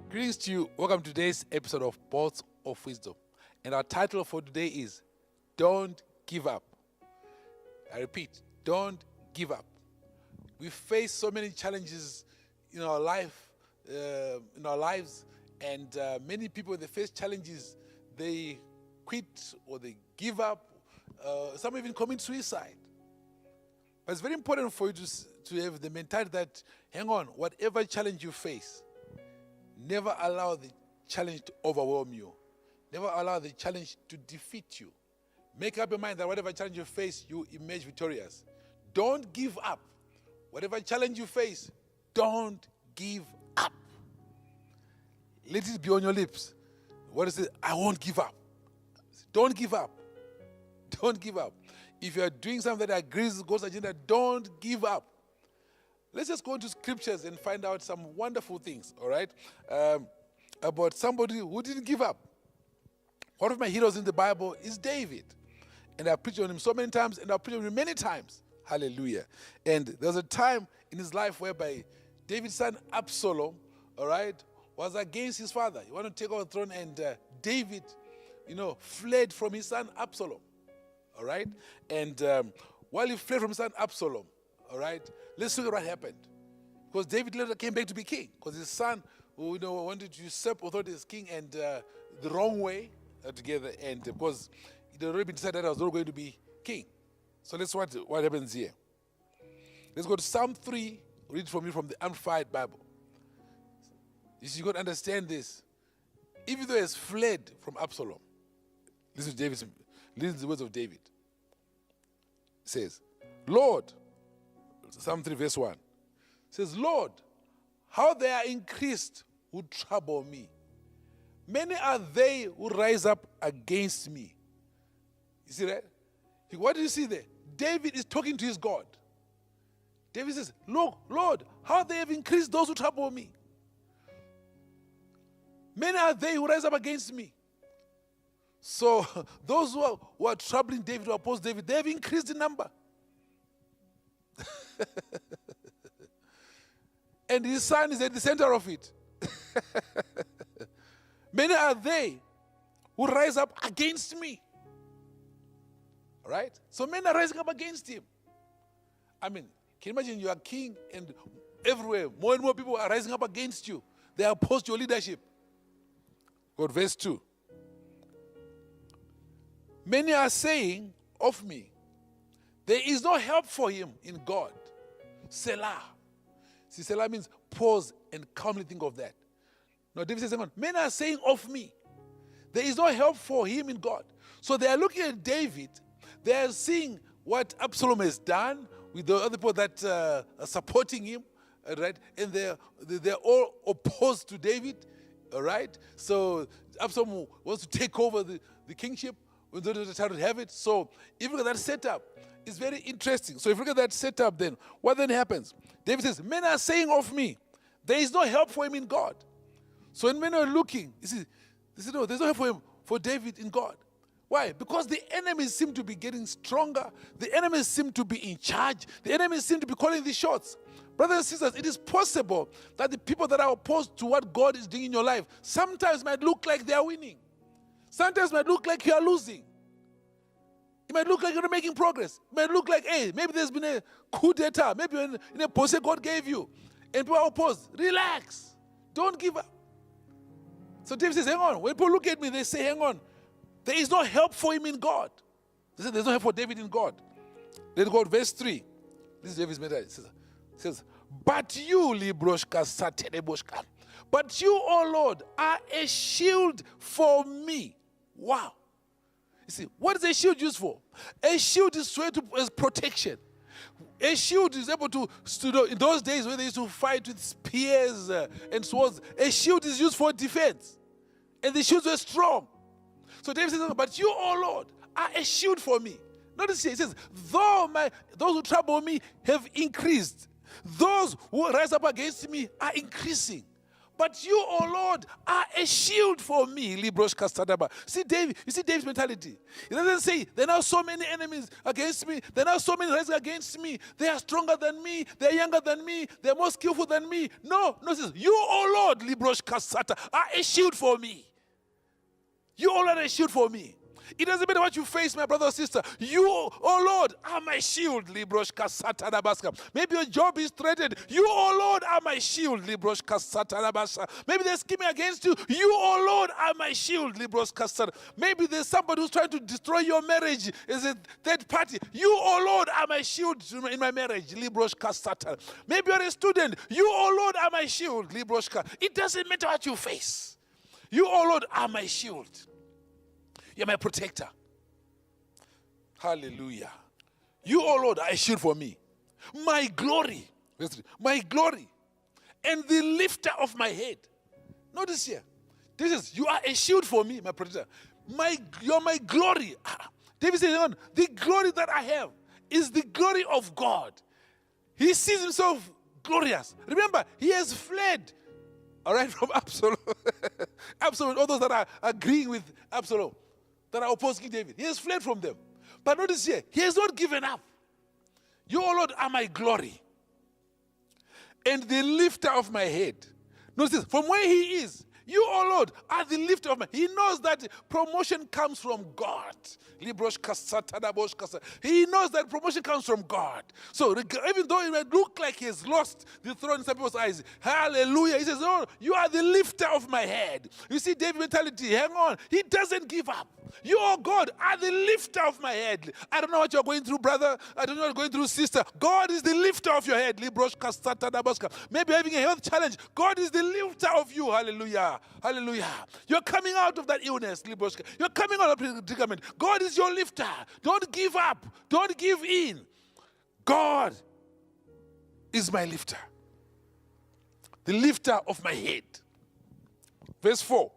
Greetings to you. Welcome to today's episode of Bolts of Wisdom. And our title for today is Don't Give Up. I repeat, don't give up. We face so many challenges in our life, and many people, they face challenges, they quit or they give up. Some even commit suicide. But it's very important for you to have the mentality that, hang on, whatever challenge you face, never allow the challenge to overwhelm you. Never allow the challenge to defeat you. Make up your mind that whatever challenge you face, you emerge victorious. Don't give up. Whatever challenge you face, don't give up. Let it be on your lips. What is it? I won't give up. Don't give up. Don't give up. If you are doing something that agrees with God's agenda, don't give up. Let's just go into scriptures and find out some wonderful things, all right, about somebody who didn't give up. One of my heroes in the Bible is David. And I preached on him so many times, and I preached on him many times. Hallelujah. And there was a time in his life whereby David's son Absalom, all right, was against his father. He wanted to take over the throne, and David, fled from his son Absalom, all right? And while he fled from his son Absalom, all right, let's look at what happened. Because David later came back to be king, because his son, wanted to usurp authority as king, and the wrong way together, and because it had already been decided that I was not going to be king. So let's watch what happens here. Let's go to Psalm 3, read from the Amplified Bible. You got to understand this. Even though he has fled from Absalom, listen to the words of David. It says, Lord, Psalm 3 verse 1, says, Lord, how they are increased who trouble me. Many are they who rise up against me. You see that? What do you see there? David is talking to his God. David says, look, Lord, how they have increased those who trouble me. Many are they who rise up against me. So those who are troubling David, who oppose David, they have increased in number. And his son is at the center of it. Many are they who rise up against me. All right? So many are rising up against him. I mean, can you imagine you are king and everywhere more and more people are rising up against you. They oppose your leadership. Go to verse 2. Many are saying of me, there is no help for him in God. Selah. See, Selah means pause and calmly think of that. Now, David says, many are saying of me, there is no help for him in God. So they are looking at David, they are seeing what Absalom has done with the other people that are supporting him, right? And they're all opposed to David, all right? So Absalom wants to take over the kingship, when they try to have it. So if you look at that setup, it's very interesting. So if you look at that setup, then what then happens? David says, men are saying of me, there is no help for him in God. So when men are looking, you see, they say, no, there's no help for him, for David in God. Why? Because the enemies seem to be getting stronger. The enemies seem to be in charge. The enemies seem to be calling the shots. Brothers and sisters, it is possible that the people that are opposed to what God is doing in your life sometimes might look like they are winning. Sometimes might look like you are losing. It might look like you're not making progress. It might look like, hey, maybe there's been a coup d'etat. Maybe in a posse God gave you. And people are opposed. Relax. Don't give up. So David says, hang on. When people look at me, they say, hang on. There is no help for him in God. They say, there's no help for David in God. Let's go to verse 3. This is David's message. It says, but you, Libroshka Satereboshka, but you, O Lord, are a shield for me. Wow. You see, what is a shield used for? A shield is as protection. A shield is able to, in those days when they used to fight with spears and swords, a shield is used for defense. And the shields were strong. So David says, but you, O Lord, are a shield for me. Notice here, it says, those who trouble me have increased. Those who rise up against me are increasing. But you, O Lord, are a shield for me. Librosh Kastadaba. See David, you see David's mentality. He doesn't say, there are now so many enemies against me. There are now so many rising against me. They are stronger than me. They are younger than me. They are more skillful than me. No, it says, you, O Lord, Librosh Kastata, are a shield for me. You, O Lord, are a shield for me. It doesn't matter what you face, my brother or sister. You, oh Lord, are my shield. Librosh kasata nabaska. Maybe your job is threatened. You, oh Lord, are my shield. Librosh kasata nabasa. Maybe they're scheming against you. You, oh Lord, are my shield. Librosh kasata. Maybe there's somebody who's trying to destroy your marriage. Is a third party. You, oh Lord, are my shield in my marriage. Librosh kasata. Maybe you're a student. You, oh Lord, are my shield. Librosh kasata. It doesn't matter what you face. You, oh Lord, are my shield. You're my protector. Hallelujah. You, oh Lord, are a shield for me. My glory. My glory. And the lifter of my head. Notice here. This is, you are a shield for me, my protector. You're my glory. David says, the glory that I have is the glory of God. He sees himself glorious. Remember, he has fled. All right, from Absalom. Absalom, all those that are agreeing with Absalom, that are opposing David. He has fled from them. But notice here, he has not given up. You, O Lord, are my glory and the lifter of my head. Notice this, from where he is, you, O Lord, are the lifter of my head. He knows that promotion comes from God. He knows that promotion comes from God. So even though it might look like he has lost the throne in some people's eyes, hallelujah, he says, oh, you are the lifter of my head. You see David's mentality, hang on, he doesn't give up. You, oh God, are the lifter of my head. I don't know what you're going through, brother. I don't know what you're going through, sister. God is the lifter of your head. Maybe you're having a health challenge. God is the lifter of you. Hallelujah. Hallelujah. You're coming out of that illness. You're coming out of predicament. God is your lifter. Don't give up. Don't give in. God is my lifter. The lifter of my head. Verse 4.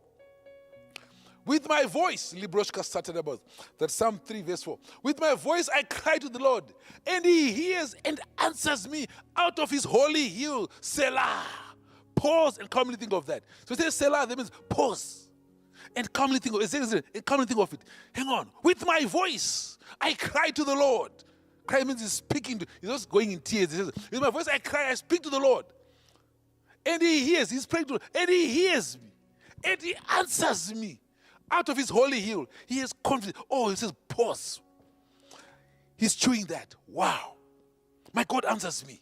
With my voice, Libroshka started about that Psalm 3 verse 4. With my voice I cry to the Lord, and he hears and answers me out of his holy hill, Selah. Pause and calmly think of that. So it says Selah, that means pause. And calmly think of it. Calmly think of it. Hang on. With my voice I cry to the Lord. Cry means he's speaking. He's not going in tears. He says, with my voice I cry, I speak to the Lord. And he hears. He's praying to the Lord. And he hears me. And he answers me. Out of his holy hill, he has confidence. Oh, he says, pause. He's chewing that. Wow. My God answers me.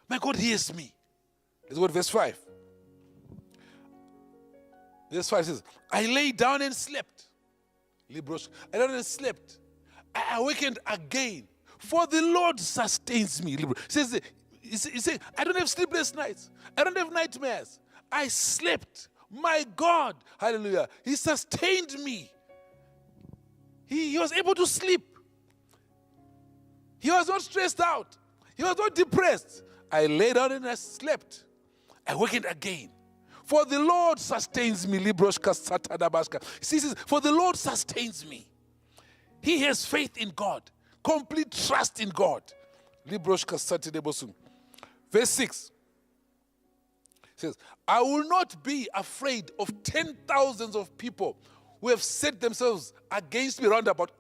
My God hears me. Let's go to verse 5. Verse 5 says, I lay down and slept. I lay down and slept. I awakened again. For the Lord sustains me. He says, I don't have sleepless nights. I don't have nightmares. I slept. My God, hallelujah, he sustained me. He was able to sleep. He was not stressed out. He was not depressed. I lay down and I slept. I awakened again. For the Lord sustains me. He says, for the Lord sustains me. He has faith in God. Complete trust in God. Verse 6. Says, I will not be afraid of 10,000s of people who have set themselves against me round about.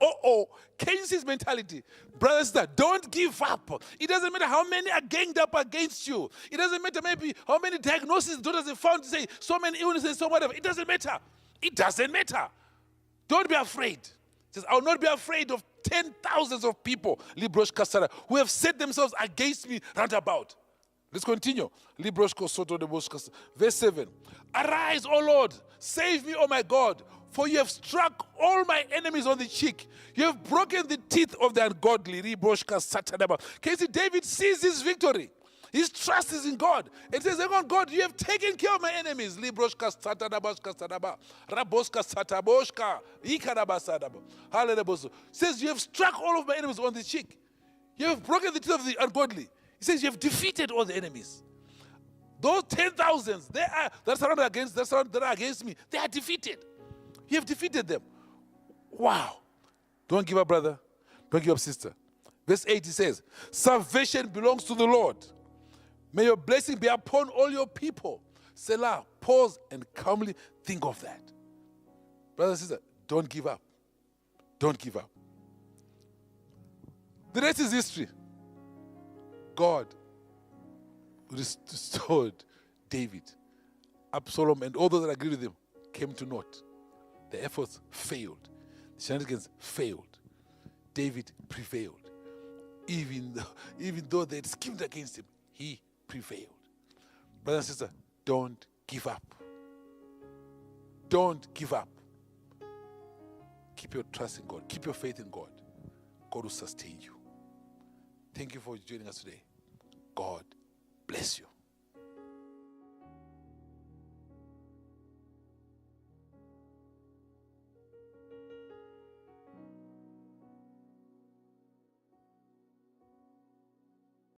Can you see his mentality? Brothers, don't give up. It doesn't matter how many are ganged up against you. It doesn't matter maybe how many diagnoses doctors have found to say so many illnesses, so whatever. It doesn't matter. It doesn't matter. Don't be afraid. It says, I will not be afraid of 10,000s of people, who have set themselves against me round about. Let's continue. Verse 7. Arise, O Lord, save me, O my God, for you have struck all my enemies on the cheek. You have broken the teeth of the ungodly. Can you see David sees his victory? His trust is in God. It says, God, you have taken care of my enemies. Says, you have struck all of my enemies on the cheek. You have broken the teeth of the ungodly. He says, you have defeated all the enemies. Those 10,000s, that are against me, they are defeated. You have defeated them. Wow. Don't give up, brother. Don't give up, sister. Verse 8, he says, salvation belongs to the Lord. May your blessing be upon all your people. Selah, pause and calmly think of that. Brother and sister, don't give up. Don't give up. The rest is history. God restored David. Absalom and all those that agreed with him came to naught. The efforts failed. The shenanigans failed. David prevailed. Even though they had schemed against him, he prevailed. Brother and sister, don't give up. Don't give up. Keep your trust in God. Keep your faith in God. God will sustain you. Thank you for joining us today. God bless you.